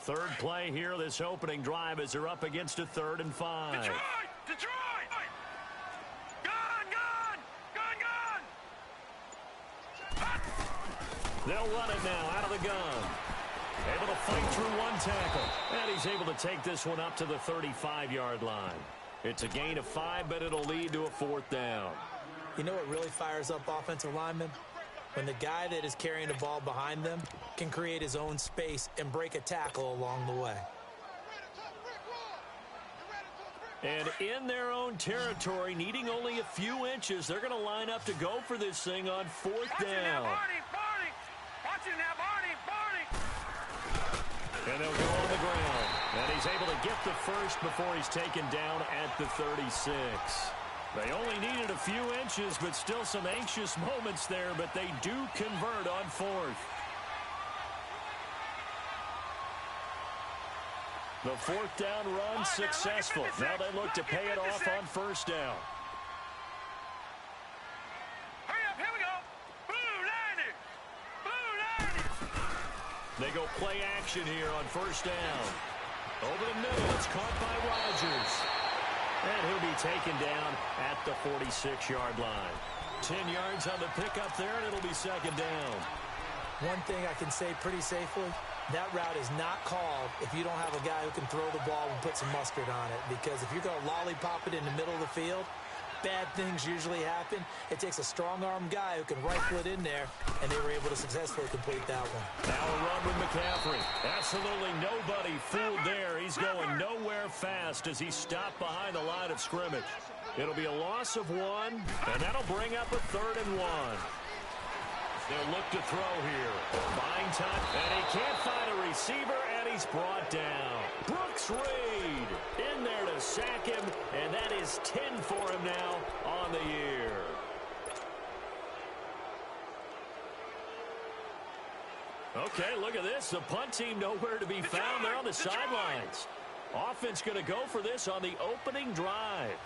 Third play here, this opening drive, as they're up against a 3rd and 5. Detroit! Gun! They'll run it now out of the gun. Able to fight through one tackle. And he's able to take this one up to the 35-yard line. It's a gain of 5, but it'll lead to a 4th down. You know what really fires up offensive linemen? When the guy that is carrying the ball behind them can create his own space and break a tackle along the way. And in their own territory, needing only a few inches, they're going to line up to go for this thing on 4th down. And they'll go on the ground. And he's able to get the first before he's taken down at the 36. They only needed a few inches, but still some anxious moments there, but they do convert on 4th. The 4th down run successful. Now they look to pay it off on 1st down. Hurry up, here we go. Blue 90. They go play action here on 1st down. Over the middle, it's caught by Rodgers. And he'll be taken down at the 46-yard line. 10 yards on the pickup there, and it'll be 2nd down. One thing I can say pretty safely, that route is not called if you don't have a guy who can throw the ball and put some mustard on it. Because if you're going to lollipop it in the middle of the field, bad things usually happen. It takes a strong-arm guy who can rifle it in there, and they were able to successfully complete that one. Now a run with McCaffrey. Absolutely nobody fooled there. He's going nowhere fast as he's stopped behind the line of scrimmage. It'll be a loss of 1, and that'll bring up a 3rd and 1. They'll look to throw here. Buying time, and he can't find a receiver, and he's brought down. Brooks Reed in there to sack him, and that is 10 for him now on the year. Okay, look at this. The punt team nowhere to be found. They're on the sidelines. Offense going to go for this on the opening drive.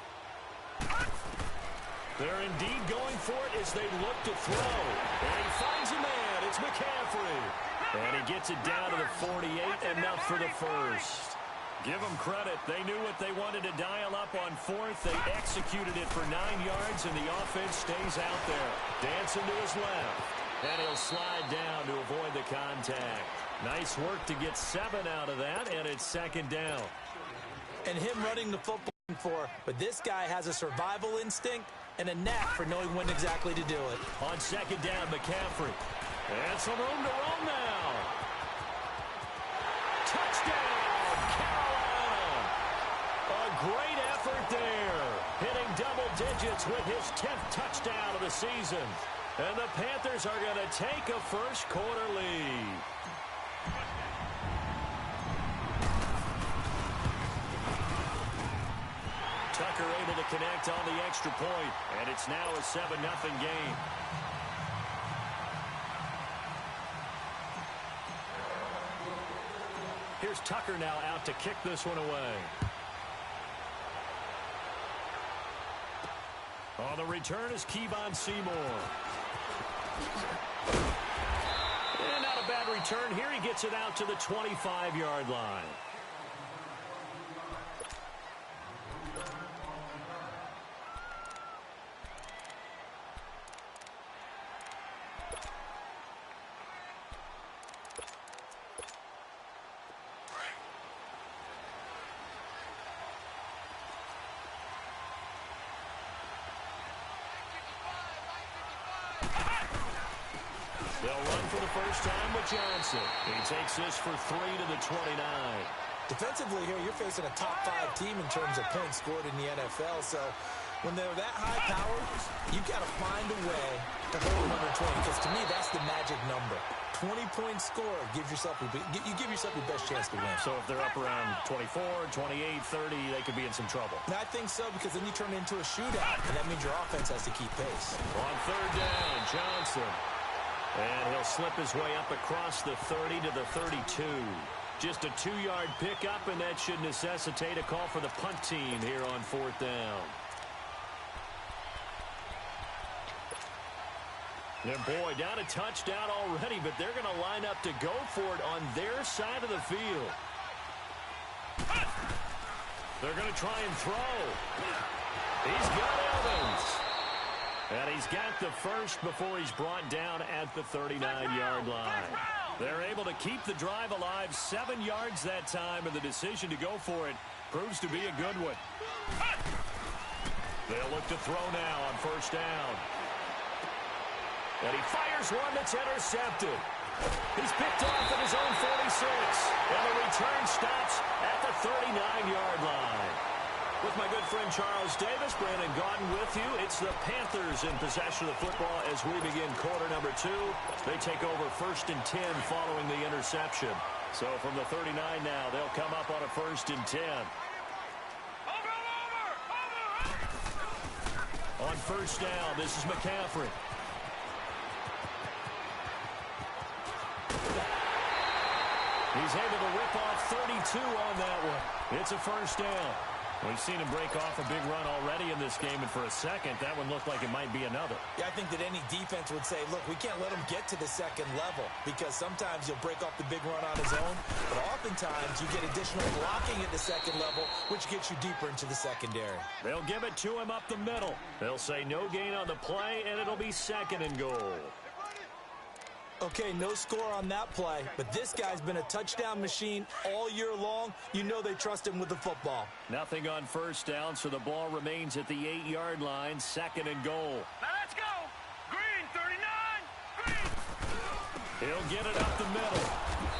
They're indeed going for it as they look to throw. And he finds a man. It's McCaffrey. And he gets it down to the 48, enough for the first. Give them credit. They knew what they wanted to dial up on 4th. They executed it for 9 yards, and the offense stays out there. Dancing to his left. And he'll slide down to avoid the contact. Nice work to get 7 out of that, and it's 2nd down. And him running the football for, but this guy has a survival instinct and a knack for knowing when exactly to do it. On 2nd down, McCaffrey. And some room to run now. Touchdown, Carolina. A great effort there. Hitting double digits with his 10th touchdown of the season. And the Panthers are going to take a first quarter lead. Tucker able to connect on the extra point, and it's now a 7-0 game. Here's Tucker now out to kick this one away. On the return is Kevon Seymour. And not a bad return here. He gets it out to the 25-yard line. They'll run for the first time with Johnson. He takes this for 3 to the 29. Defensively here, you're facing a top-5 team in terms of points scored in the NFL. So when they're that high-powered, you've got to find a way to hold them under 20. Because to me, that's the magic number. 20-point score gives yourself you give yourself your best chance to win. So if they're up around 24, 28, 30, they could be in some trouble. And I think so, because then you turn it into a shootout, and that means your offense has to keep pace. On 3rd down, Johnson. And he'll slip his way up across the 30 to the 32. Just a 2-yard pickup, and that should necessitate a call for the punt team here on 4th down. And boy, down a touchdown already, but they're going to line up to go for it on their side of the field. They're going to try and throw. He's got Evans. And he's got the first before he's brought down at the 39-yard line. They're able to keep the drive alive, 7 yards that time, and the decision to go for it proves to be a good one. They'll look to throw now on first down. And he fires one that's intercepted. He's picked off at his own 46. And the return stops at the 39-yard line. With my good friend Charles Davis, Brandon Gaudin with you. It's the Panthers in possession of the football as we begin quarter number 2. They take over 1st and 10 following the interception. So from the 39 now, they'll come up on a 1st and 10. On first down, this is McCaffrey. He's able to rip off 32 on that one. It's a first down. We've seen him break off a big run already in this game, and for a second, that one looked like it might be another. Yeah, I think that any defense would say, look, we can't let him get to the second level because sometimes you'll break off the big run on his own, but oftentimes you get additional blocking at the second level, which gets you deeper into the secondary. They'll give it to him up the middle. They'll say no gain on the play, and it'll be 2nd and goal. Okay, no score on that play, but this guy's been a touchdown machine all year long. You know they trust him with the football. Nothing on first down, so the ball remains at the 8-yard line, 2nd and goal. Now let's go. Green, 39. Green. He'll get it up the middle,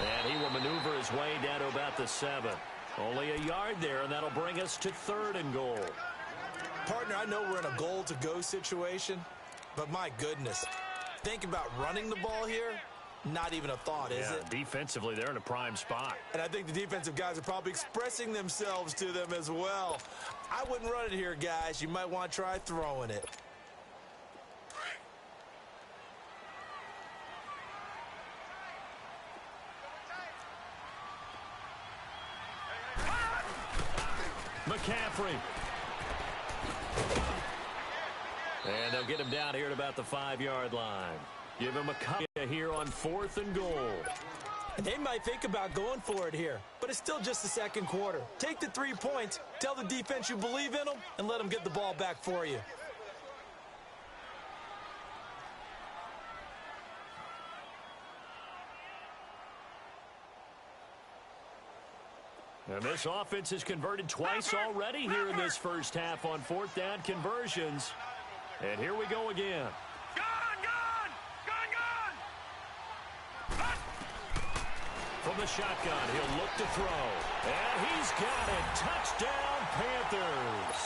and he will maneuver his way down to about the 7. Only a yard there, and that'll bring us to 3rd and goal. Partner, I know we're in a goal-to-go situation, but my goodness. Think about running the ball here, not even a thought, is it? Defensively, they're in a prime spot. And I think the defensive guys are probably expressing themselves to them as well. I wouldn't run it here, guys. You might want to try throwing it. McCaffrey. And they'll get him down here at about the 5-yard line. Give him a couple here on 4th and goal. They might think about going for it here, but it's still just the second quarter. Take the 3 points, tell the defense you believe in them, and let them get the ball back for you. And this offense has converted twice already here in this first half on 4th down conversions. And here we go again. From the shotgun, he'll look to throw. And he's got it. Touchdown, Panthers.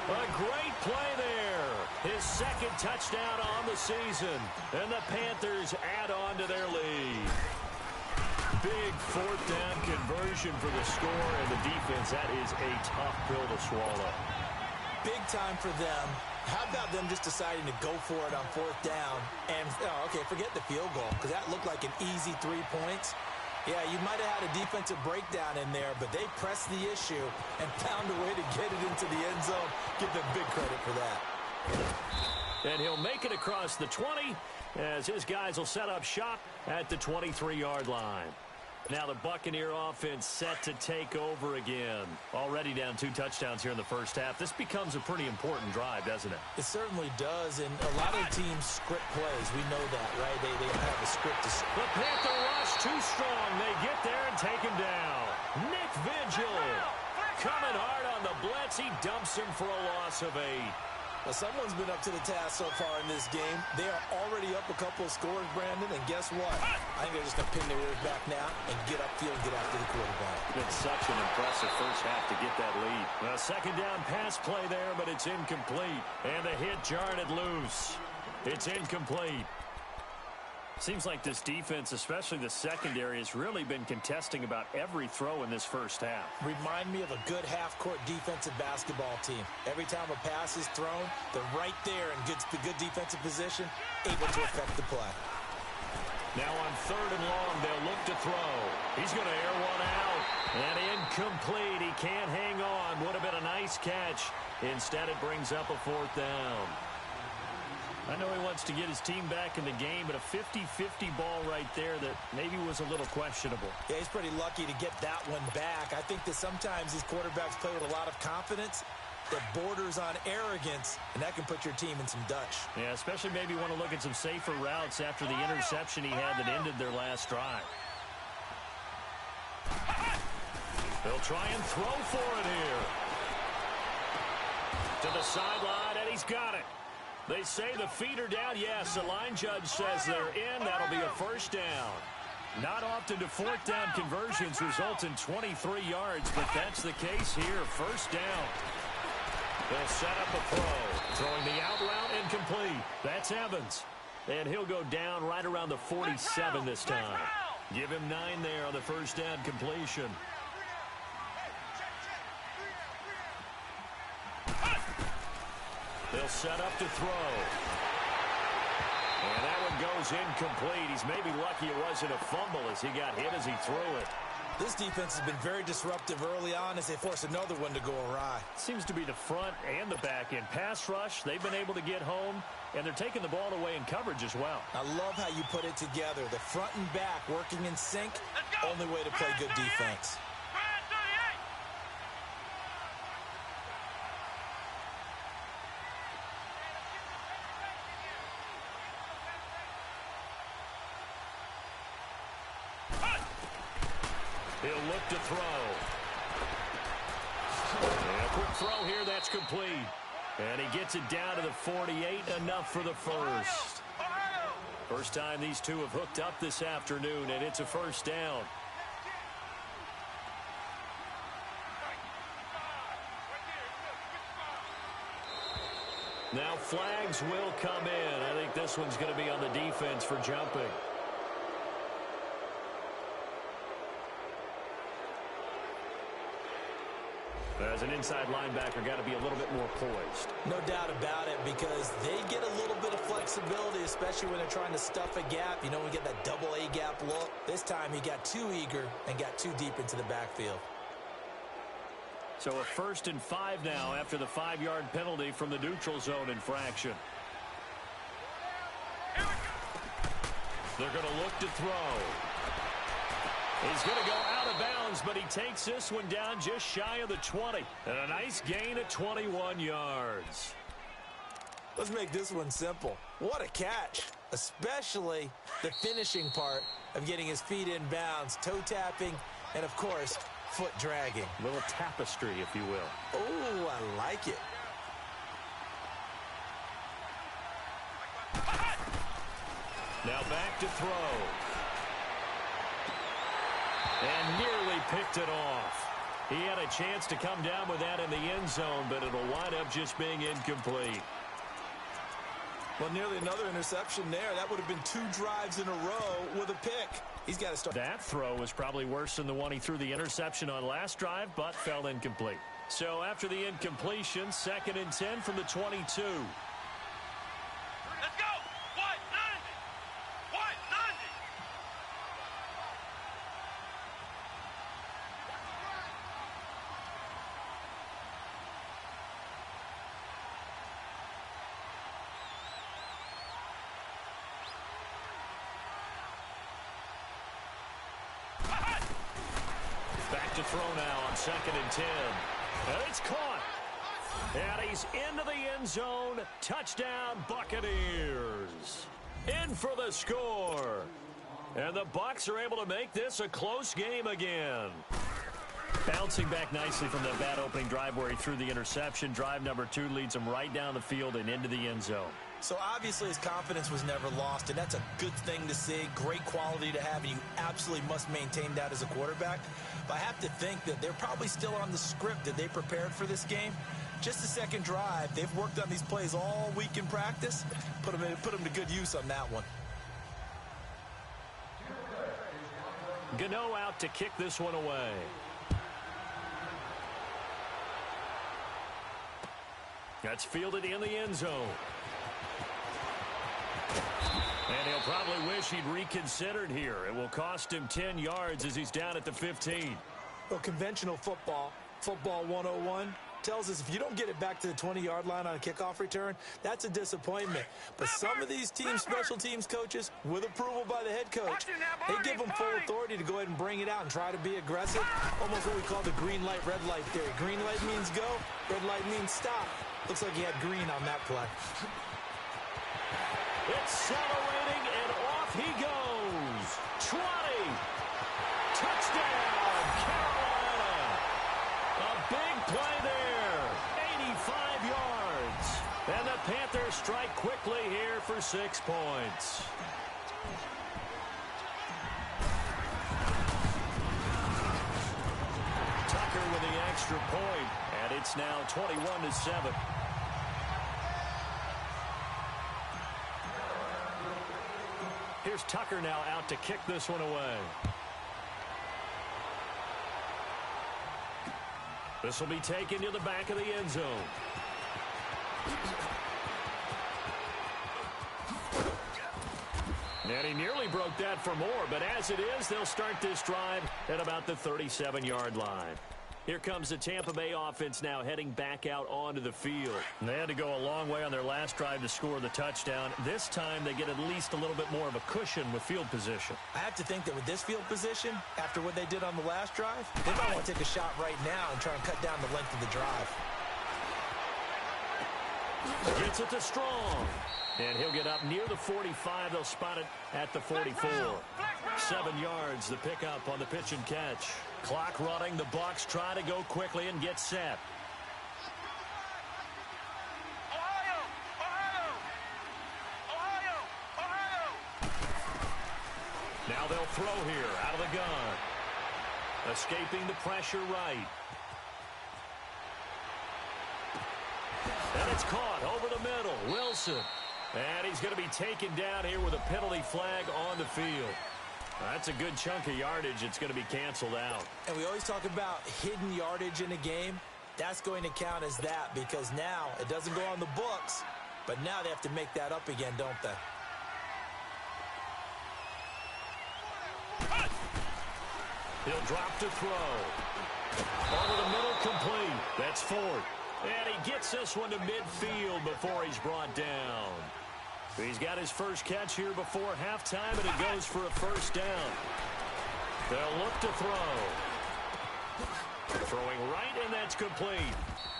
A great play there. His 2nd touchdown on the season. And the Panthers add on to their lead. Big 4th down conversion for the score, and the defense, that is a tough pill to swallow. Big time for them. How about them just deciding to go for it on 4th down? And, okay, forget the field goal, because that looked like an easy 3 points. Yeah, you might have had a defensive breakdown in there, but they pressed the issue and found a way to get it into the end zone. Give them big credit for that. And he'll make it across the 20 as his guys will set up shop at the 23-yard line. Now the Buccaneer offense set to take over again. Already down 2 touchdowns here in the first half. This becomes a pretty important drive, doesn't it? It certainly does, and a lot of teams script plays. We know that, right? They have a script to... The Panther rush too strong. They get there and take him down. Nick Vigil coming hard on the blitz. He dumps him for a loss of 8. Well, someone's been up to the task so far in this game. They are already up a couple of scores, Brandon, and guess what? I think they're just going to pin their ears back now and get upfield and get after the quarterback. It's such an impressive first half to get that lead. A 2nd down pass play there, but it's incomplete. And the hit jarred it loose. It's incomplete. Seems like this defense, especially the secondary, has really been contesting about every throw in this first half. Remind me of a good half-court defensive basketball team. Every time a pass is thrown, they're right there in good defensive position, able to affect the play. Now on 3rd and long, they'll look to throw. He's going to air one out. And incomplete. He can't hang on. Would have been a nice catch. Instead, it brings up a 4th down. I know he wants to get his team back in the game, but a 50-50 ball right there that maybe was a little questionable. Yeah, he's pretty lucky to get that one back. I think that sometimes these quarterbacks play with a lot of confidence that borders on arrogance, and that can put your team in some Dutch. Yeah, especially maybe want to look at some safer routes after the interception he had that ended their last drive. They'll try and throw for it here. To the sideline, and he's got it. They say the feet are down. Yes, the line judge says they're in. That'll be a first down. Not often do fourth down conversions result in 23 yards, but that's the case here. First down. They'll set up a throw. Throwing the out route incomplete. That's Evans. And he'll go down right around the 47 this time. Give him 9 there on the first down completion. They'll set up to throw. And that one goes incomplete. He's maybe lucky it wasn't a fumble as he got hit as he threw it. This defense has been very disruptive early on as they force another one to go awry. Seems to be the front and the back end. Pass rush, they've been able to get home, and they're taking the ball away in coverage as well. I love how you put it together. The front and back working in sync. Only way to play good defense. He'll look to throw. And a quick throw here, that's complete. And he gets it down to the 48, enough for the first. First time these two have hooked up this afternoon, and it's a first down. Now flags will come in. I think this one's going to be on the defense for jumping. As an inside linebacker, got to be a little bit more poised. No doubt about it, because they get a little bit of flexibility, especially when they're trying to stuff a gap. You know, we get that double A gap look. This time he got too eager and got too deep into the backfield. So a 1st and 5 now after the 5-yard penalty from the neutral zone infraction. They're going to look to throw. He's going to go out of bounds, but he takes this one down just shy of the 20. And a nice gain of 21 yards. Let's make this one simple. What a catch, especially the finishing part of getting his feet in bounds, toe tapping, and, of course, foot dragging. A little tapestry, if you will. Oh, I like it. Now back to throw. And nearly picked it off. He had a chance to come down with that in the end zone, but it'll wind up just being incomplete. Well, nearly another interception there. That would have been 2 drives in a row with a pick. He's got to start. That throw was probably worse than the one he threw the interception on last drive, but fell incomplete. So after the incompletion, 2nd and 10 from the 22. Let's go! What? 90! What? 90! Back to throw now on 2nd and 10. And it's caught. And he's into the end zone. Touchdown, Buccaneers. In for the score. And the Bucs are able to make this a close game again. Bouncing back nicely from that bad opening drive where he threw the interception. Drive number 2 leads him right down the field and into the end zone. So obviously his confidence was never lost, and that's a good thing to see. Great quality to have, and you absolutely must maintain that as a quarterback. But I have to think that they're probably still on the script that they prepared for this game. Just the second drive, they've worked on these plays all week in practice. Put them to good use on that one. Gano out to kick this one away. That's fielded in the end zone. And he'll probably wish he'd reconsidered here. It will cost him 10 yards as he's down at the 15. Well, conventional football 101, tells us if you don't get it back to the 20-yard line on a kickoff return, that's a disappointment. But some of these special teams coaches, with approval by the head coach, they give them full authority to go ahead and bring it out and try to be aggressive, almost what we call the green light, red light theory. Green light means go, red light means stop. Looks like he had green on that play. Accelerating, and off he goes. 20. Touchdown, Carolina. A big play there. 85 yards. And the Panthers strike quickly here for 6 points. Tucker with the extra point, and it's now 21-7. Here's Tucker now out to kick this one away. This will be taken to the back of the end zone. And he nearly broke that for more, but as it is, they'll start this drive at about the 37-yard line. Here comes the Tampa Bay offense now heading back out onto the field. And they had to go a long way on their last drive to score the touchdown. This time they get at least a little bit more of a cushion with field position. I have to think that with this field position, after what they did on the last drive, they might want to take a shot right now and try and cut down the length of the drive. Gets it to Strong. And he'll get up near the 45. They'll spot it at the 44. 7 yards, the pickup on the pitch and catch. Clock running. The Bucs try to go quickly and get set. Now they'll throw here out of the gun. Escaping the pressure right. And it's caught over the middle. Wilson. And he's going to be taken down here with a penalty flag on the field. That's a good chunk of yardage. It's going to be canceled out. And we always talk about hidden yardage in a game. That's going to count as that because now it doesn't go on the books, but now they have to make that up again, don't they? He'll drop to throw. Over the middle, complete. That's Ford. And he gets this one to midfield before he's brought down. He's got his first catch here before halftime, and it goes for a first down. They'll look to throw. Throwing right, and that's complete.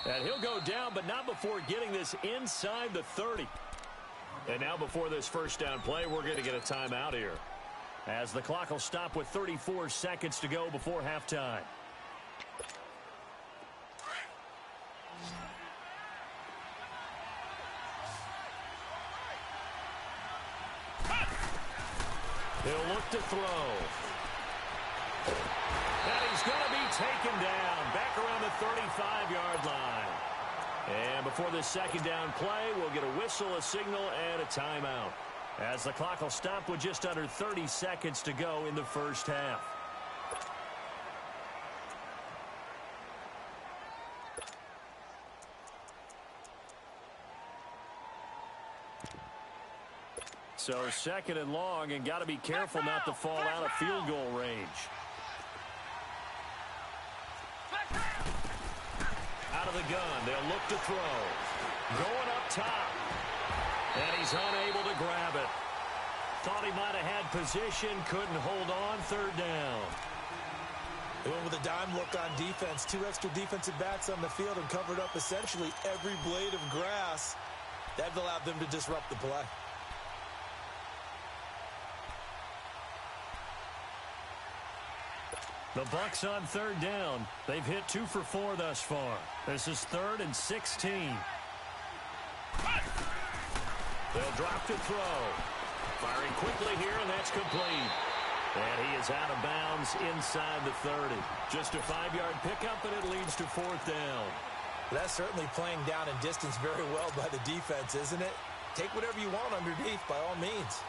And he'll go down, but not before getting this inside the 30. And now before this first down play, we're going to get a timeout here, as the clock will stop with 34 seconds to go before halftime. He'll look to throw. And he's going to be taken down back around the 35-yard line. And before this second down play, we'll get a whistle, a signal, and a timeout, as the clock will stop with just under 30 seconds to go in the first half. So second and long, and got to be careful not to fall out of field goal range. Out of the gun, they'll look to throw. Going up top. And he's unable to grab it. Thought he might have had position, couldn't hold on, third down. They went with a dime look on defense. 2 extra defensive backs on the field and covered up essentially every blade of grass. That allowed them to disrupt the play. The Bucs on third down. They've hit 2 for 4 thus far. This is 3rd and 16. They'll drop to throw. Firing quickly here, and that's complete. And he is out of bounds inside the 30. Just a 5-yard pickup, and it leads to 4th down. That's certainly playing down in distance very well by the defense, isn't it? Take whatever you want underneath, by all means.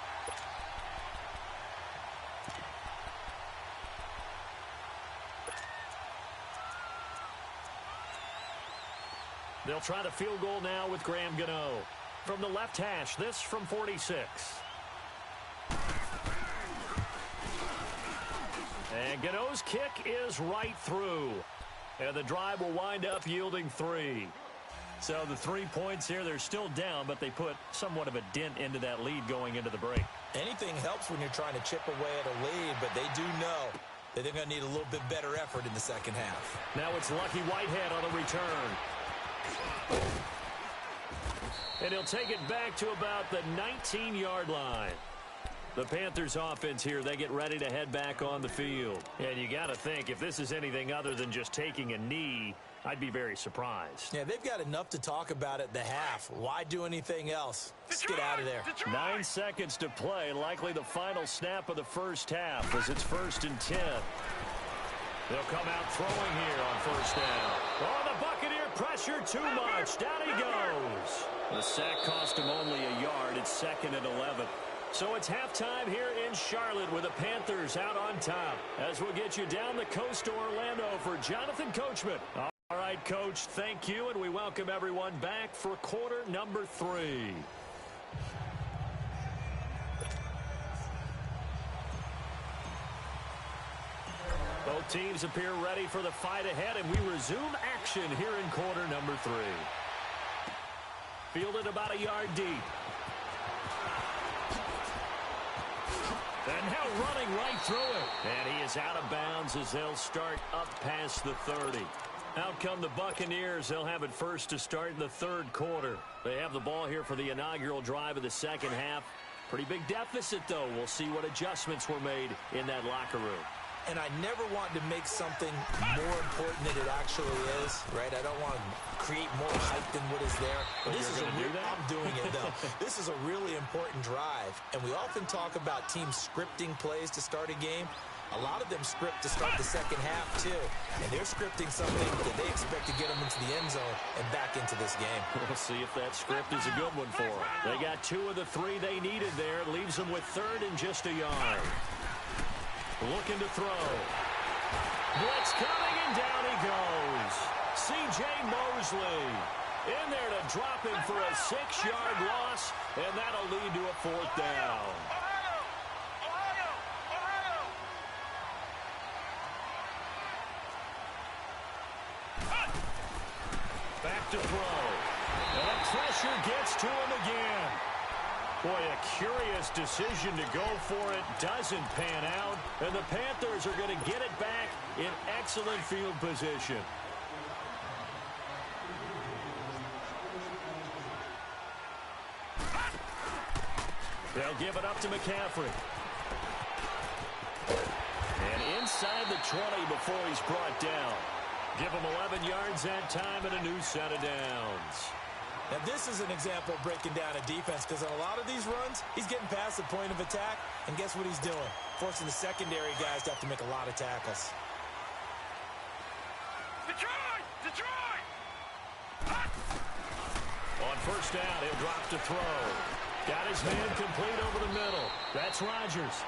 They'll try the field goal now with Graham Gano. From the left hash, this from 46. And Gano's kick is right through. And the drive will wind up yielding 3. So the 3 points here, they're still down, but they put somewhat of a dent into that lead going into the break. Anything helps when you're trying to chip away at a lead, but they do know that they're going to need a little bit better effort in the second half. Now it's Lucky Whitehead on the return. And he'll take it back to about the 19-yard line. The Panthers offense here, they get ready to head back on the field. And you got to think, if this is anything other than just taking a knee, I'd be very surprised. Yeah, they've got enough to talk about at the half. Why do anything else? Just get out of there. 9 seconds to play, likely the final snap of the first half as it's 1st and 10. They'll come out throwing here on first down. Oh, the Buccaneer pressure too much. Down he goes. The sack cost him only a yard. It's 2nd and 11. So it's halftime here in Charlotte with the Panthers out on top. As we'll get you down the coast to Orlando for Jonathan Coachman. All right, Coach, thank you, and we welcome everyone back for quarter number 3. Both teams appear ready for the fight ahead, and we resume action here in quarter number 3. Fielded about a yard deep. And now running right through it. And he is out of bounds as they'll start up past the 30. Out come the Buccaneers. They'll have it first to start in the 3rd quarter. They have the ball here for the inaugural drive of the second half. Pretty big deficit, though. We'll see what adjustments were made in that locker room. And I never want to make something more important than it actually is, right? I don't want to create more hype than what is there. But this is I'm doing it, though. This is a really important drive. And we often talk about teams scripting plays to start a game. A lot of them script to start the second half, too. And they're scripting something that they expect to get them into the end zone and back into this game. We'll see if that script is a good one for them. They got 2 of the 3 they needed there. Leaves them with 3rd and just a yard. Looking to throw. Blitz coming, and down he goes. C.J. Mosley in there to drop him for a 6-yard loss, and that'll lead to a 4th down. Back to throw. And pressure gets to him again. Boy, a curious decision to go for it. Doesn't pan out. And the Panthers are going to get it back in excellent field position. They'll give it up to McCaffrey. And inside the 20 before he's brought down. Give him 11 yards that time and a new set of downs. Now, this is an example of breaking down a defense because on a lot of these runs, he's getting past the point of attack, and guess what he's doing? Forcing the secondary guys to have to make a lot of tackles. Detroit! Detroit! On first down, he'll drop to throw. Got his man complete over the middle. That's Rodgers.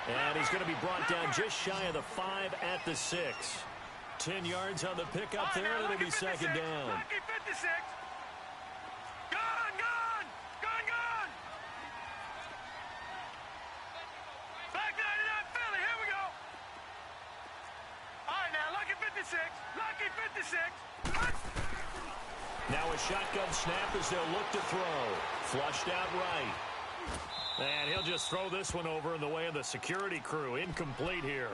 And he's going to be brought down just shy of the 5 at the 6. 10 yards on the pickup there, and it'll be 2nd down. Lucky 56. Gone! Back 99 Philly, here we go. All right, now, Lucky 56. Lucky 56. Now a shotgun snap as they'll look to throw. Flushed out right. And he'll just throw this one over in the way of the security crew. Incomplete here.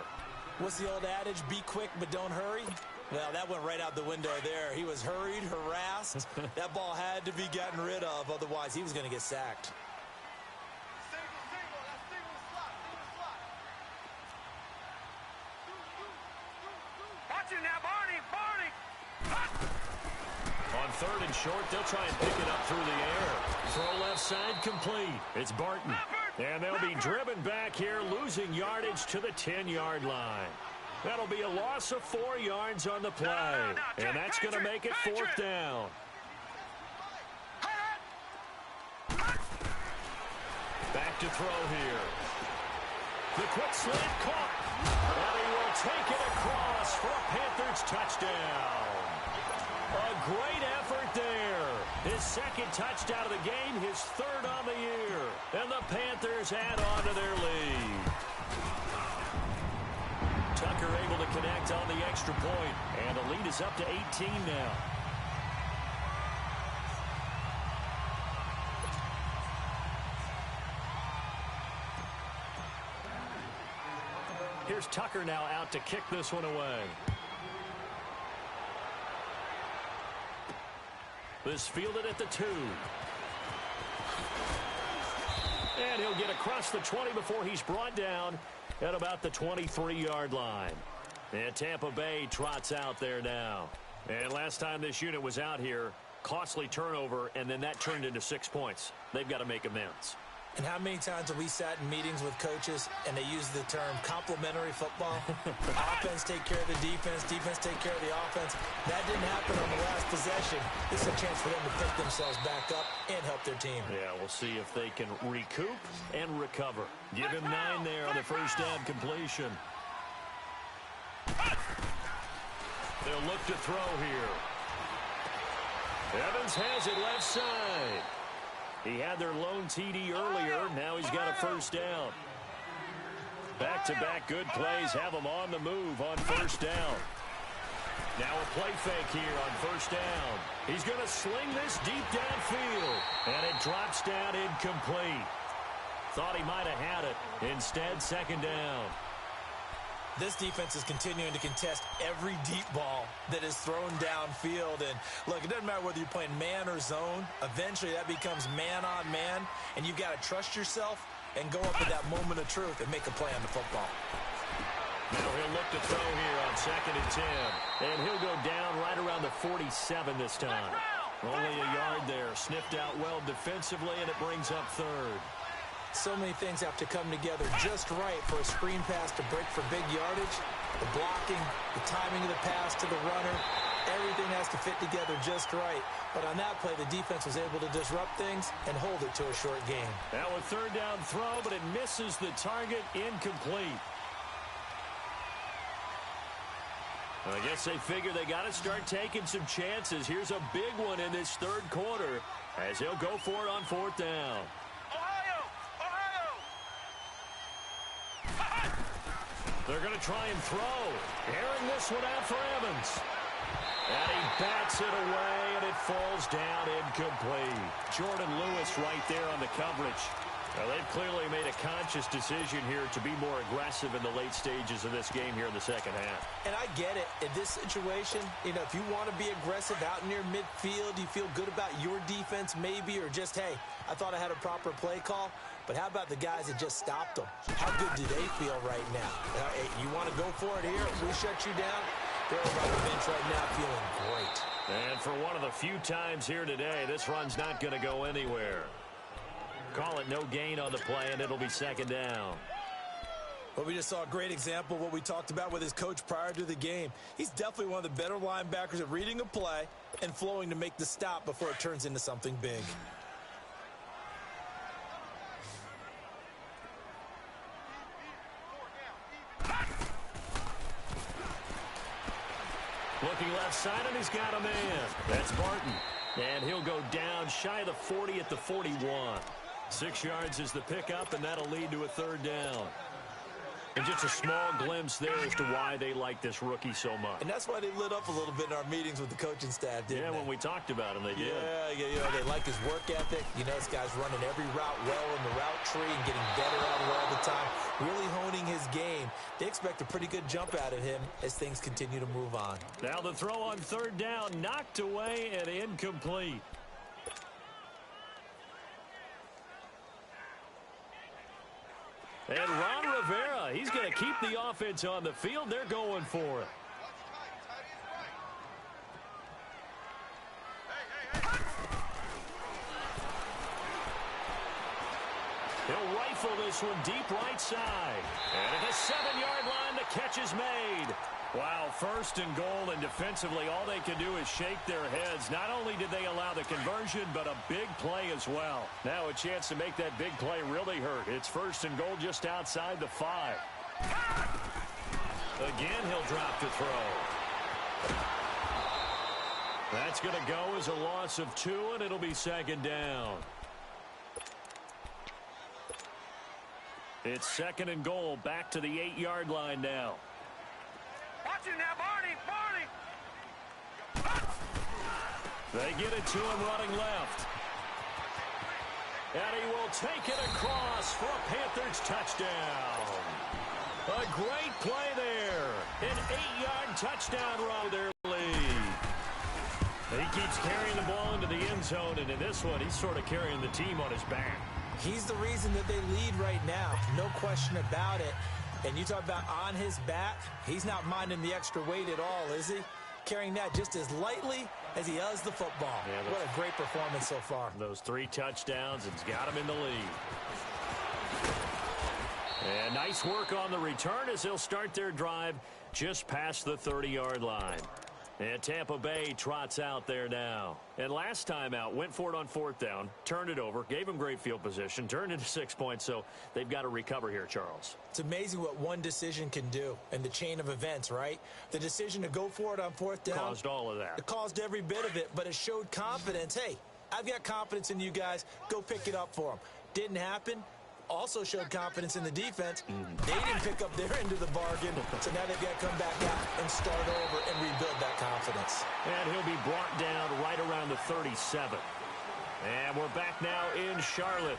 What's the old adage? Be quick, but don't hurry. Well, that went right out the window there. He was hurried, harassed. That ball had to be gotten rid of. Otherwise, he was going to get sacked. Watch it now, Barney. On 3rd and short, they'll try and pick it up through the air. Throw left side complete. It's Barton. And they'll be driven back here, losing yardage to the 10-yard line. That'll be a loss of 4 yards on the play. And that's going to make it 4th down. Back to throw here. The quick slant caught. And he will take it across for a Panthers touchdown. A great effort there. His 2nd touchdown of the game, his 3rd on the year. And the Panthers add on to their lead. Tucker able to connect on the extra point, and the lead is up to 18 now. Here's Tucker now out to kick this one away. This fielded at the 2. And he'll get across the 20 before he's brought down at about the 23-yard line. And Tampa Bay trots out there now. And last time this unit was out here, costly turnover, and then that turned into 6 points. They've got to make amends. And how many times have we sat in meetings with coaches and they use the term complementary football? Offense take care of the defense, defense take care of the offense. That didn't happen on the last possession. This is a chance for them to pick themselves back up and help their team. Yeah, we'll see if they can recoup and recover. Give him 9 there on the first down completion. They'll look to throw here. Evans has it left side. He had their lone TD earlier. Now he's got a first down. Back-to-back good plays have him on the move on first down. Now a play fake here on first down. He's going to sling this deep downfield. And it drops down incomplete. Thought he might have had it. Instead, second down. This defense is continuing to contest every deep ball that is thrown downfield. And, look, it doesn't matter whether you're playing man or zone. Eventually, that becomes man-on-man, and you've got to trust yourself and go up at that moment of truth and make a play on the football. Now he'll look to throw here on 2nd and 10. And he'll go down right around the 47 this time. Only a yard there. Sniffed out well defensively, and it brings up 3rd. So many things have to come together just right for a screen pass to break for big yardage. The blocking, the timing of the pass to the runner, everything has to fit together just right. But on that play, the defense was able to disrupt things and hold it to a short game. Now a 3rd down throw, but it misses the target, incomplete. I guess they figure they got to start taking some chances. Here's a big one in this 3rd quarter as he'll go for it on 4th down. They're going to try and throw. Airing this one out for Evans. And he bats it away, and it falls down incomplete. Jordan Lewis right there on the coverage. Now, they've clearly made a conscious decision here to be more aggressive in the late stages of this game here in the second half. And I get it. In this situation, you know, if you want to be aggressive out near midfield, you feel good about your defense maybe, or just, hey, I thought I had a proper play call. But how about the guys that just stopped them? How good do they feel right now? Hey, you want to go for it here? If we shut you down, they're over on the bench right now feeling great. And for one of the few times here today, this run's not going to go anywhere. Call it no gain on the play, and it'll be 2nd down. Well, we just saw a great example of what we talked about with his coach prior to the game. He's definitely one of the better linebackers at reading a play and flowing to make the stop before it turns into something big. Looking left side, and he's got a man. That's Barton. And he'll go down shy of the 40 at the 41. 6 yards is the pickup, and that'll lead to a 3rd down. And just a small glimpse there as to why they like this rookie so much. And that's why they lit up a little bit in our meetings with the coaching staff, didn't they? Yeah, when we talked about him, they did. Yeah, you know, they like his work ethic. You know, this guy's running every route well in the route tree and getting better at it all the time, really honing his game. They expect a pretty good jump out of him as things continue to move on. Now the throw on 3rd down, knocked away and incomplete. And Ron Rivera, he's going to keep the offense on the field. They're going for it. He'll rifle this one deep right side. And at the 7-yard line, the catch is made. Wow, 1st and goal, and defensively, all they can do is shake their heads. Not only did they allow the conversion, but a big play as well. Now a chance to make that big play really hurt. It's 1st and goal just outside the 5. Again, he'll drop to throw. That's going to go as a loss of 2, and it'll be 2nd down. It's 2nd and goal, back to the 8-yard line now. got you now, Barney! They get it to him running left. And he will take it across for a Panthers touchdown. A great play there. An 8-yard touchdown run their lead. He keeps carrying the ball into the end zone, and in this one, he's sort of carrying the team on his back. He's the reason that they lead right now. No question about it. And you talk about on his back, he's not minding the extra weight at all, is he? Carrying that just as lightly as he does the football. Yeah, what a great performance so far. Those 3 touchdowns, it's got him in the lead. And nice work on the return as they'll start their drive just past the 30-yard line. And Tampa Bay trots out there now. And last time out, went for it on 4th down, turned it over, gave him great field position, turned into 6 points, so they've got to recover here, Charles. It's amazing what one decision can do in the chain of events, right? The decision to go for it on 4th down. Caused all of that. It caused every bit of it, but it showed confidence. Hey, I've got confidence in you guys. Go pick it up for them. Didn't happen. Also showed confidence in the defense. They didn't pick up their end of the bargain, so now they've got to come back out and start over and rebuild that confidence. And he'll be brought down right around the 37. And we're back now in Charlotte.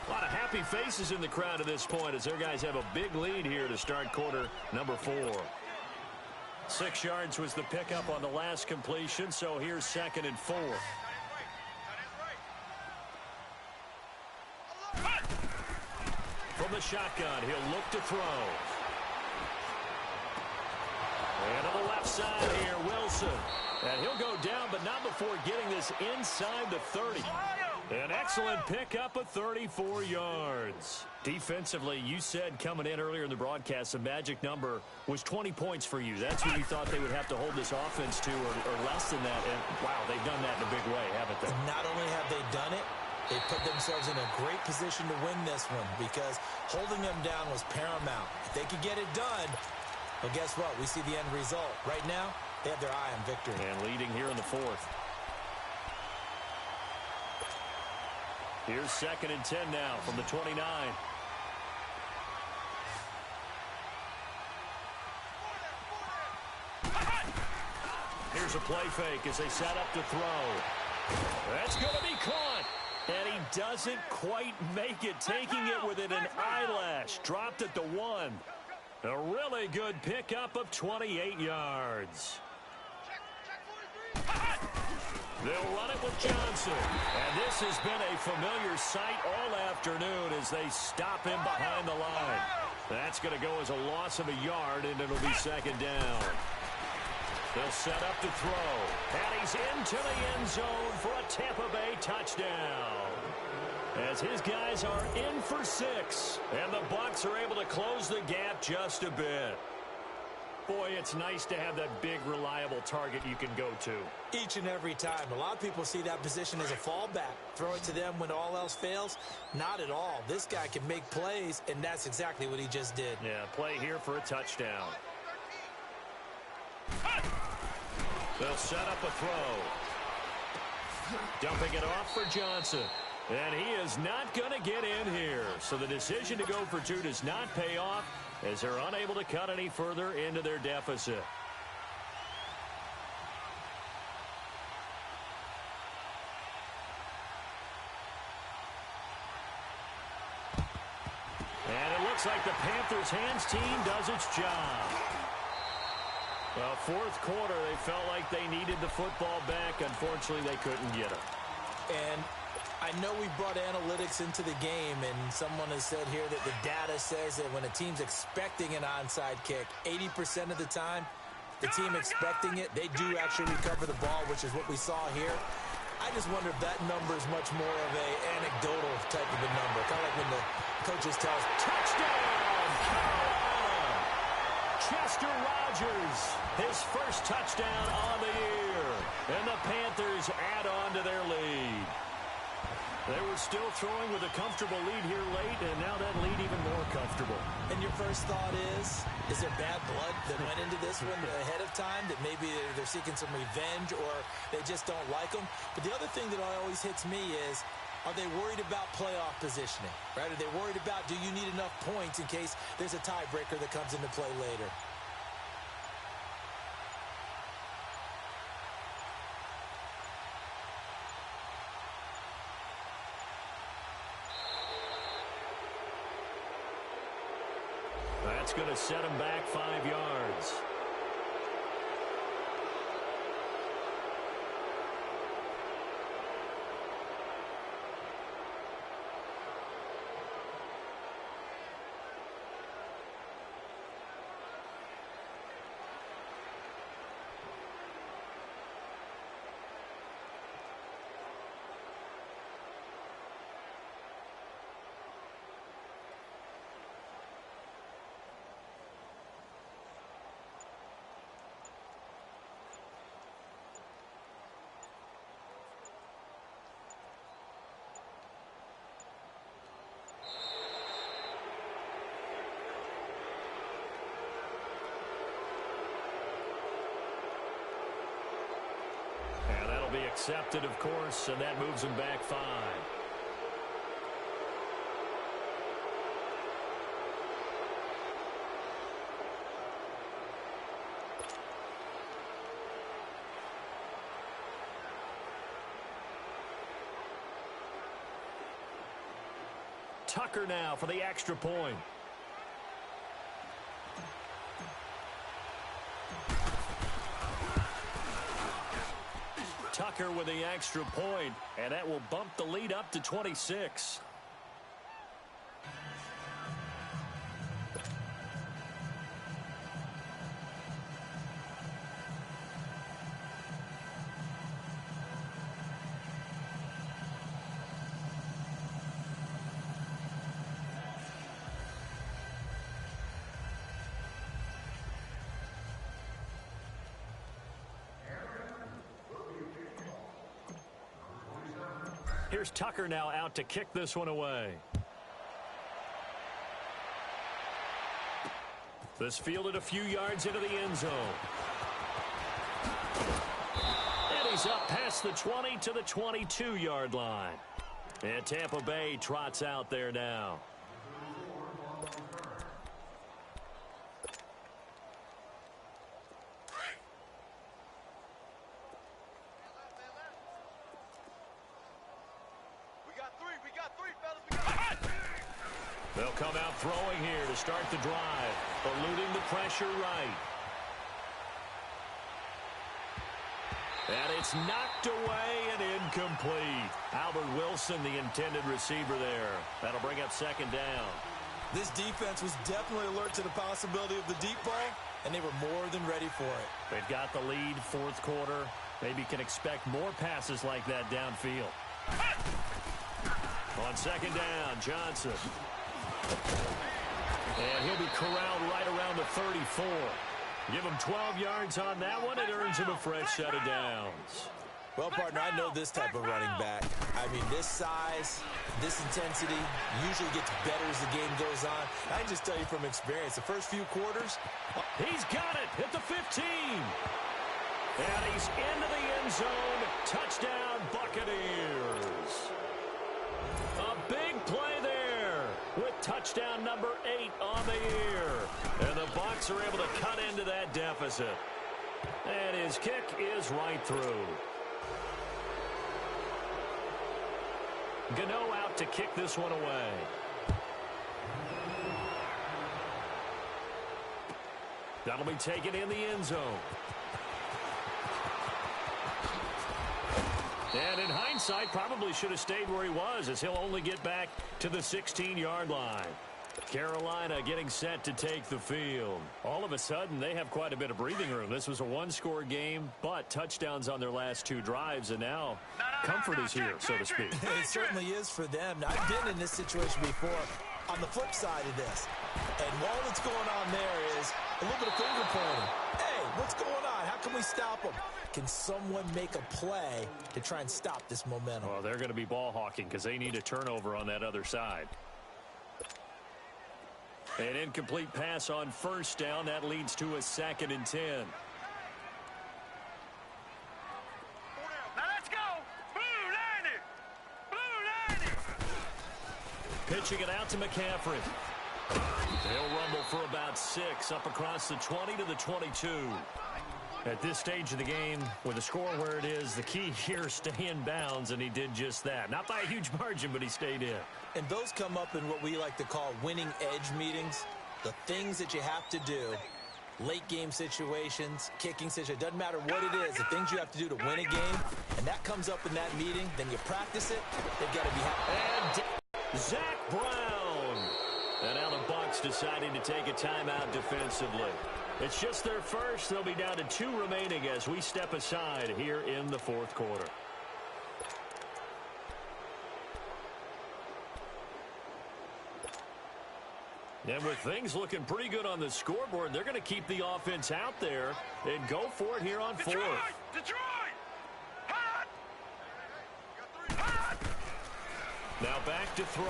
A lot of happy faces in the crowd at this point as their guys have a big lead here to start quarter number 4. 6 yards was the pickup on the last completion, so here's 2nd and 4. From the shotgun, he'll look to throw. And on the left side here, Wilson. And he'll go down, but not before getting this inside the 30. An excellent pickup of 34 yards. Defensively, you said coming in earlier in the broadcast, the magic number was 20 points for you. That's what you thought they would have to hold this offense to, or less than that. And, wow, they've done that in a big way, haven't they? Not only have they done it, they put themselves in a great position to win this one because holding them down was paramount. If they could get it done, well, guess what? We see the end result. Right now, they have their eye on victory. And leading here in the 4th. Here's 2nd and 10 now from the 29. Here's a play fake as they set up to throw. That's going to be caught. And he doesn't quite make it, taking it within an eyelash. Dropped at the 1. A really good pickup of 28 yards. They'll run it with Johnson. And this has been a familiar sight all afternoon as they stop him behind the line. That's going to go as a loss of a yard, and it'll be 2nd down. They'll set up to throw. And he's into the end zone for a Tampa Bay touchdown. As his guys are in for 6. And the Bucs are able to close the gap just a bit. Boy, it's nice to have that big, reliable target you can go to. Each and every time. A lot of people see that position as a fallback. Throw it to them when all else fails. Not at all. This guy can make plays, and that's exactly what he just did. Yeah, play here for a touchdown. They'll set up a throw. Dumping it off for Johnson. And he is not going to get in here. So the decision to go for 2 does not pay off as they're unable to cut any further into their deficit. And it looks like the Panthers' hands team does its job. Well, 4th quarter, they felt like they needed the football back. Unfortunately, they couldn't get it. And I know we brought analytics into the game, and someone has said here that the data says that when a team's expecting an onside kick, 80% of the time, the team expecting it, they do actually recover the ball, which is what we saw here. I just wonder if that number is much more of a anecdotal type of a number. Kind of like when the coaches tell us, touchdown, Carolina! Chester Rogers, his first touchdown on the year. And the Panthers add on to their lead. They were still throwing with a comfortable lead here late, and now that lead even more comfortable. And your first thought is there bad blood that went into this one ahead of time, that maybe they're seeking some revenge or they just don't like them? But the other thing that always hits me is, are they worried about playoff positioning, right? Are they worried about, do you need enough points in case there's a tiebreaker that comes into play later? That's going to set him back 5 yards. Be accepted, of course, and that moves him back 5. Tucker now for the extra point. Tucker with the extra point, and that will bump the lead up to 26. Here's Tucker now out to kick this one away. This fielded a few yards into the end zone. And he's up past the 20 to the 22-yard line. And Tampa Bay trots out there now. They'll come out throwing here to start the drive, eluding the pressure right. And it's knocked away and incomplete. Albert Wilson, the intended receiver there. That'll bring up second down. This defense was definitely alert to the possibility of the deep ball, and they were more than ready for it. They've got the lead, fourth quarter. Maybe can expect more passes like that downfield. On second down, Johnson. And he'll be corralled right around the 34. Give him 12 yards on that one. It earns him a fresh set of downs. Well, partner, I know this type of running back. I mean, this size, this intensity usually gets better as the game goes on. I can just tell you from experience, the first few quarters. He's got it at the 15. And he's into the end zone. Touchdown, Buccaneers. A big play there with touchdown number 8 on the year. And the Bucs are able to cut into that deficit. And his kick is right through. Gano out to kick this one away. That'll be taken in the end zone. And in hindsight, probably should have stayed where he was, as he'll only get back to the 16-yard line. Carolina getting set to take the field. All of a sudden, they have quite a bit of breathing room. This was a one-score game, but touchdowns on their last 2 drives, and now comfort is here, so to speak. It certainly is for them. Now, I've been in this situation before on the flip side of this. And all that's going on there is a little bit of finger pointing. Hey, what's going on? How can we stop them? Can someone make a play to try and stop this momentum? Well, they're going to be ball hawking because they need a turnover on that other side. An incomplete pass on first down. That leads to a 2nd and 10. Now let's go. Blue 90. Blue 90. Pitching it out to McCaffrey. They'll rumble for about 6 up across the 20 to the 22. At this stage of the game, with the score where it is, the key here is stay in bounds, and he did just that. Not by a huge margin, but he stayed in. And those come up in what we like to call winning edge meetings. the things that you have to do, late game situations, kicking situations, doesn't matter what it is, the things you have to do to win a game, and that comes up in that meeting, then you practice it, they've got to be happy. And Zach Brown. And now the Bucs deciding to take a timeout defensively. It's just their first. They'll be down to 2 remaining as we step aside here in the fourth quarter. And with things looking pretty good on the scoreboard, they're going to keep the offense out there and go for it here on fourth. Detroit! Hot! Hot! Now back to throw.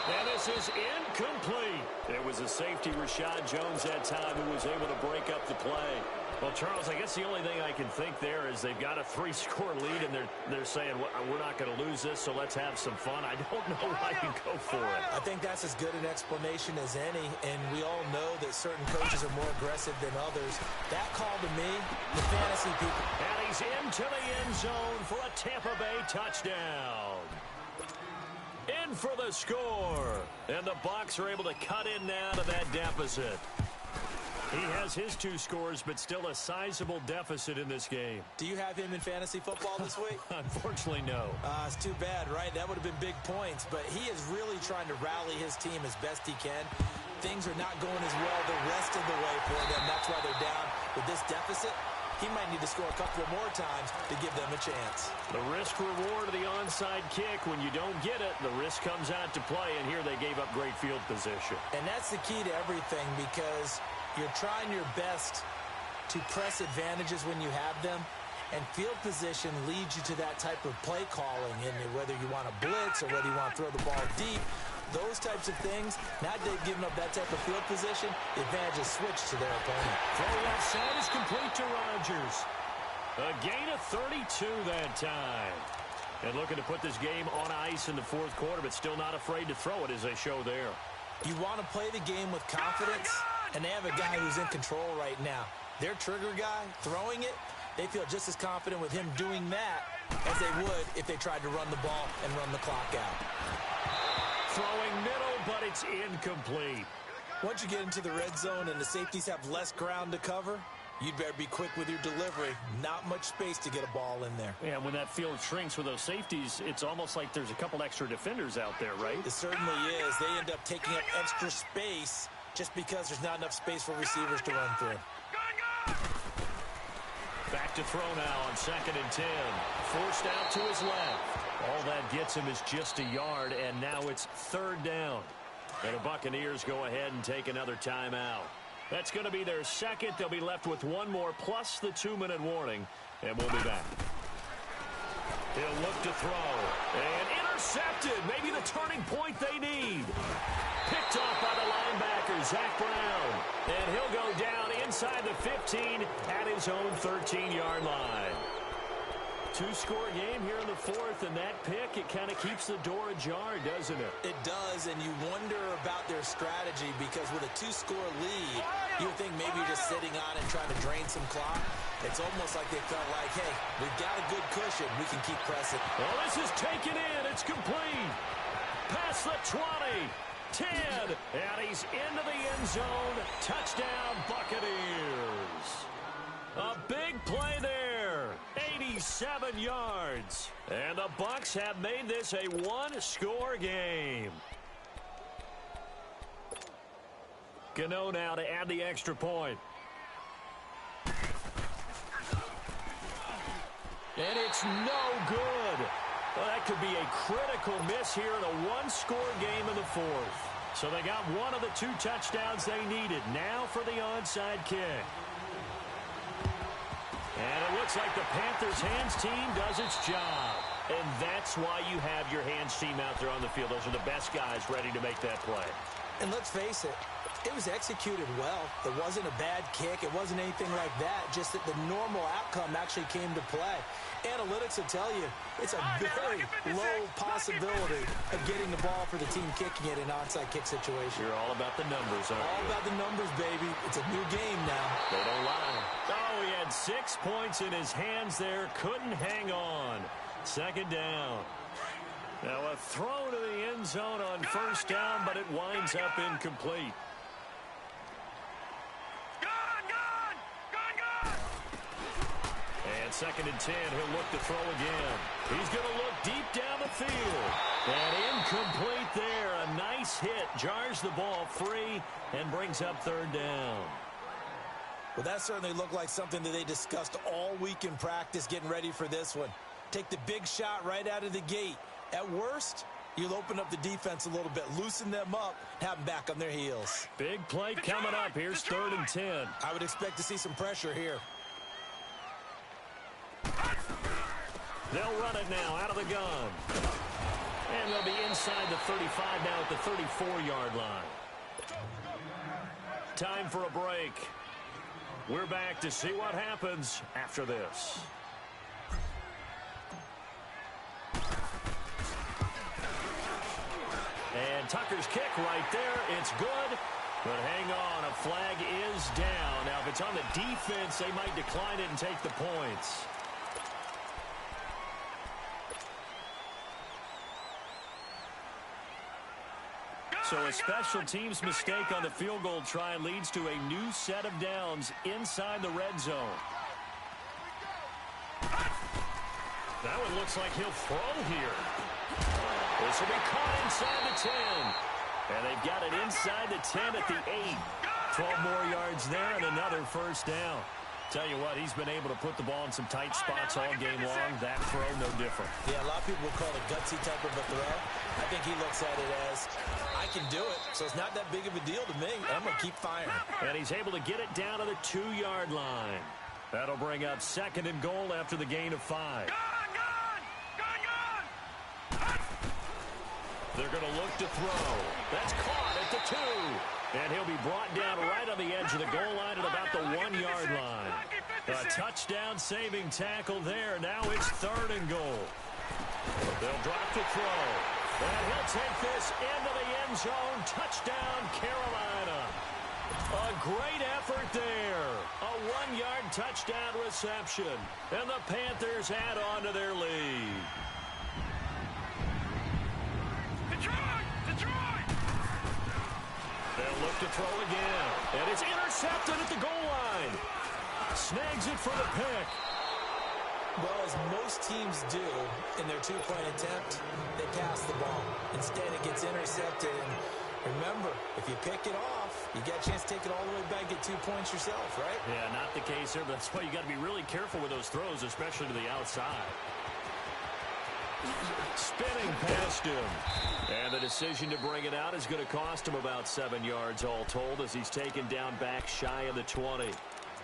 And this is incomplete. It was a safety, Rashad Jones, that time, who was able to break up the play. Well, Charles, I guess the only thing I can think there is they've got a 3-score lead, and they're saying, we're not going to lose this, so let's have some fun. I don't know why you go for it. I think that's as good an explanation as any, and we all know that certain coaches are more aggressive than others. That call to me, the fantasy people. And he's into the end zone for a Tampa Bay touchdown. In for the score. And the Bucs are able to cut in now to that deficit. He has his 2 scores, but still a sizable deficit in this game. Do you have him in fantasy football this week? Unfortunately, no. It's too bad, right? That would have been big points, but he is really trying to rally his team as best he can. Things are not going as well the rest of the way for them. That's why they're down with this deficit. He might need to score a couple more times to give them a chance. The risk-reward of the onside kick, when you don't get it, the risk comes out to play, and here they gave up great field position. And that's the key to everything, because you're trying your best to press advantages when you have them, and field position leads you to that type of play calling, and whether you want to blitz or whether you want to throw the ball deep, those types of things, now they've given up that type of field position, the advantage is switched to their opponent. Throw left side is complete to Rodgers. A gain of 32 that time. And looking to put this game on ice in the fourth quarter, but still not afraid to throw it, as they show there. You want to play the game with confidence, and they have a guy who's in control right now. Their trigger guy, throwing it, they feel just as confident with him doing that as they would if they tried to run the ball and run the clock out. Throwing middle, but it's incomplete. Once you get into the red zone and the safeties have less ground to cover, you'd better be quick with your delivery. Not much space to get a ball in there. Yeah, when that field shrinks with those safeties, it's almost like there's a couple extra defenders out there, right? It certainly is. They end up taking up extra space just because there's not enough space for receivers to run through. Back to throw now on 2nd and 10. Forced out to his left. All that gets him is just a yard, and now it's 3rd down. And the Buccaneers go ahead and take another timeout. That's going to be their second. They'll be left with 1 more plus the 2-minute warning, and we'll be back. He'll look to throw, and intercepted. Maybe the turning point they need. Picked off by the linebacker, Zach Brown. And he'll go down inside the 15 at his own 13-yard line. 2-score game here in the fourth, and that pick, it kind of keeps the door ajar, doesn't it? It does, and you wonder about their strategy, because with a 2-score lead, you would think maybe you're just sitting on it trying to drain some clock. It's almost like they felt like, hey, we've got a good cushion. We can keep pressing. Well, this is taken in. It's complete. Past the 20. 10. And he's into the end zone. Touchdown, Buccaneers. A big play there. 87 yards. And the Bucs have made this a 1-score game. Gano now to add the extra point. And it's no good. Well, that could be a critical miss here in a 1-score game in the fourth. So they got one of the 2 touchdowns they needed. Now for the onside kick. And it looks like the Panthers' hands team does its job. And that's why you have your hands team out there on the field. Those are the best guys ready to make that play. And let's face it, it was executed well. It wasn't a bad kick. It wasn't anything like that. Just that the normal outcome actually came to play. Analytics will tell you it's a very low possibility of getting the ball for the team kicking it in an onside kick situation. You're all about the numbers, aren't you? All about the numbers, baby. It's a new game now. They don't lie. Oh, he had 6 points in his hands there. Couldn't hang on. 2nd down. Now a throw to the end end zone on first down, but it winds up incomplete. And 2nd and 10, he'll look to throw again. He's going to look deep down the field. And incomplete there. A nice hit. Jars the ball free and brings up 3rd down. Well, that certainly looked like something that they discussed all week in practice getting ready for this one. Take the big shot right out of the gate. At worst, you'll open up the defense a little bit, loosen them up, have them back on their heels. Big play coming up. Here's 3rd and 10. I would expect to see some pressure here. They'll run it now out of the gun. And they'll be inside the 35 now at the 34-yard line. Time for a break. We're back to see what happens after this. And Tucker's kick right there. It's good. But hang on, a flag is down. Now, if it's on the defense, they might decline it and take the points. So a special teams mistake on the field goal try leads to a new set of downs inside the red zone. That one looks like he'll throw here. This will be caught inside the 10. And they've got it inside the 10 at the 8. 12 more yards there and another first down. Tell you what, he's been able to put the ball in some tight spots all game long. That throw, no different. Yeah, a lot of people would call it a gutsy type of a throw. I think he looks at it as, I can do it, so it's not that big of a deal to me. I'm going to keep firing. And he's able to get it down to the 2-yard line. That'll bring up 2nd and goal after the gain of 5. They're going to look to throw. That's caught at the 2. And he'll be brought down right on the edge of the goal line at about the 1-yard line. A touchdown-saving tackle there. Now it's 3rd and goal. They'll drop the throw. And he'll take this into the end zone. Touchdown, Carolina. A great effort there. A 1-yard touchdown reception. And the Panthers add on to their lead. They'll look to throw again. And it's intercepted at the goal line. Snags it for the pick. Well, as most teams do in their 2-point attempt, they pass the ball. Instead, it gets intercepted. And remember, if you pick it off, you get a chance to take it all the way back, get 2 points yourself, right? Yeah, not the case here, but that's why you got to be really careful with those throws, especially to the outside. Spinning past him. And the decision to bring it out is going to cost him about 7 yards all told as he's taken down back shy of the 20.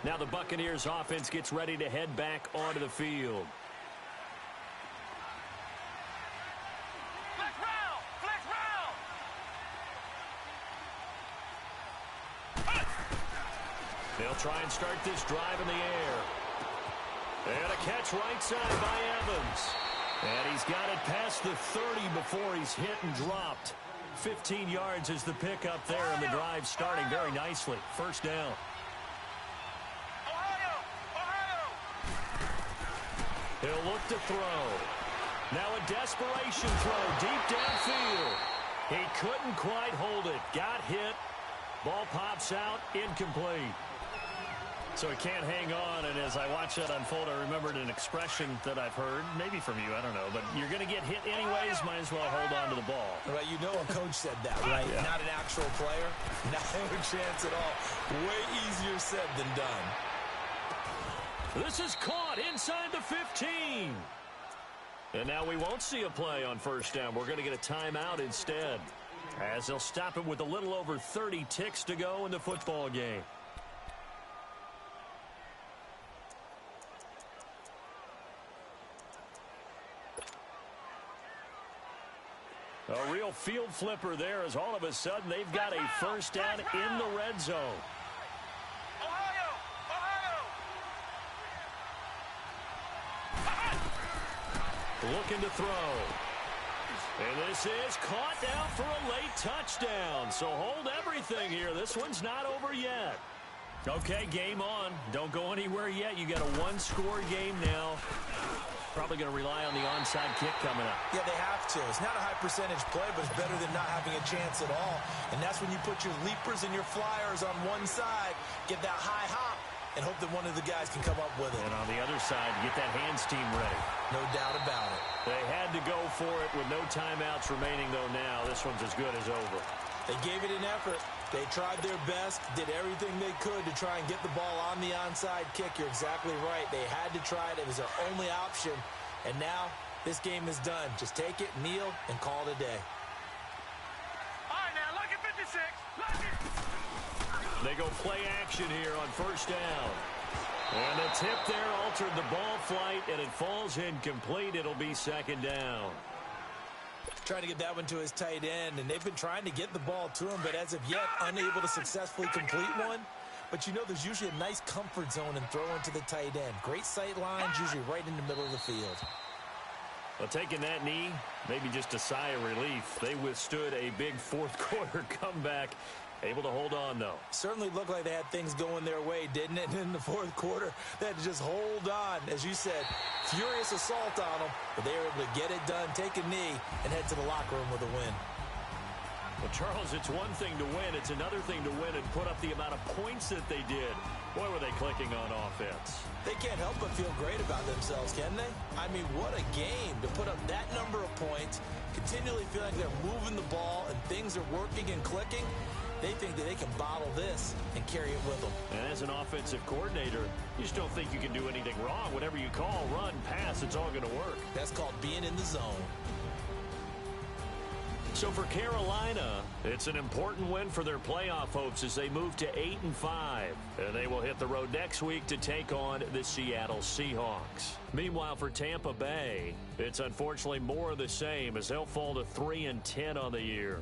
Now the Buccaneers offense gets ready to head back onto the field. Flex round! They'll try and start this drive in the air. And a catch right side by Evans. And he's got it past the 30 before he's hit and dropped. 15 yards is the pickup there, and the drive starting very nicely. First down. He'll look to throw. Now a desperation throw deep downfield. He couldn't quite hold it. Got hit. Ball pops out. Incomplete. So he can't hang on, and as I watch that unfold, I remembered an expression that I've heard, maybe from you, I don't know, but you're going to get hit anyways, might as well hold on to the ball. Right, you know a coach said that, right? Yeah. Not an actual player. Not a chance at all. Way easier said than done. This is caught inside the 15. And now we won't see a play on first down. We're going to get a timeout instead, as they'll stop it with a little over 30 ticks to go in the football game. A real field flipper there as all of a sudden they've got a first down in the red zone. Looking to throw. And this is caught down for a late touchdown. So hold everything here. This one's not over yet. Okay, game on. Don't go anywhere yet. You got a one-score game now. Probably going to rely on the onside kick coming up. Yeah, they have to. It's not a high-percentage play, but it's better than not having a chance at all. And that's when you put your leapers and your flyers on one side, get that high hop, and hope that one of the guys can come up with it. And on the other side, get that hands team ready. No doubt about it. They had to go for it with no timeouts remaining, though, now. This one's as good as over. They gave it an effort. They tried their best, did everything they could to try and get the ball on the onside kick. You're exactly right. They had to try it. It was their only option. And now this game is done. Just take it, kneel, and call it a day. All right, now, look at 56. Look it. They go play action here on first down. And the tip there altered the ball flight, and it falls incomplete. It'll be second down. Trying to get that one to his tight end, and they've been trying to get the ball to him, but as of yet, unable to successfully complete one. But you know there's usually a nice comfort zone in throwing to the tight end. Great sight lines, usually right in the middle of the field. Well, taking that knee, maybe just a sigh of relief. They withstood a big fourth-quarter comeback. Able to hold on, though. Certainly looked like they had things going their way, didn't it? And in the fourth quarter, they had to just hold on. As you said, furious assault on them, but they were able to get it done, take a knee, and head to the locker room with a win. Well, Charles, it's one thing to win. It's another thing to win and put up the amount of points that they did. Boy, were they clicking on offense. They can't help but feel great about themselves, can they? I mean, what a game to put up that number of points, continually feel like they're moving the ball and things are working and clicking. They think that they can bottle this and carry it with them. And as an offensive coordinator, you just don't think you can do anything wrong. Whatever you call, run, pass, it's all going to work. That's called being in the zone. So for Carolina, it's an important win for their playoff hopes as they move to 8-5. And they will hit the road next week to take on the Seattle Seahawks. Meanwhile, for Tampa Bay, it's unfortunately more of the same as they'll fall to 3-10 on the year.